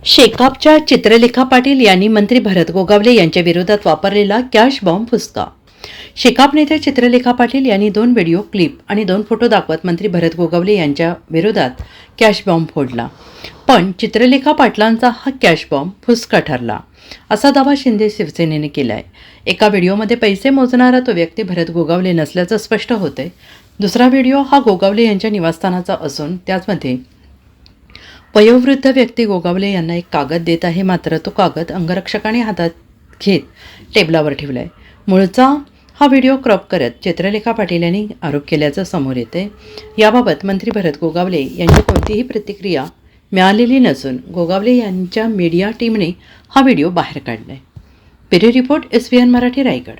शेकापच्या चित्रलेखा पाटील यांनी मंत्री भरत गोगावले यांच्या विरोधात वापरलेला कॅश बॉम्ब फुसका. शेकाप नेत्या चित्रलेखा पाटील यांनी 2 व्हिडिओ क्लिप आणि 2 फोटो दाखवत मंत्री भरत गोगावले यांच्या विरोधात कॅश बॉम्ब फोडला. पण चित्रलेखा पाटलांचा हा कॅश बॉम्ब फुसका ठरला असा दावा शिंदे शिवसेनेने केला आहे. एका व्हिडिओमध्ये पैसे मोजणारा तो व्यक्ती भरत गोगावले नसल्याचं स्पष्ट होतंय. दुसरा व्हिडिओ हा गोगावले यांच्या निवासस्थानाचा असून त्यामध्ये वयोवृद्ध व्यक्ती गोगावले यांना एक कागद देत आहे. मात्र तो कागद अंगरक्षकाने हातात घेत टेबलावर ठेवलाय. मूळचा हा व्हिडिओ क्रॉप करत चित्रलेखा पाटील यांनी आरोप केल्याचं समोर येते. याबाबत मंत्री भरत गोगावले यांची कोणतीही प्रतिक्रिया मिळालेली नसून गोगावले यांच्या मीडिया टीमने हा व्हिडिओ बाहेर काढलाय. Bureau report SVN Marathi Raigad.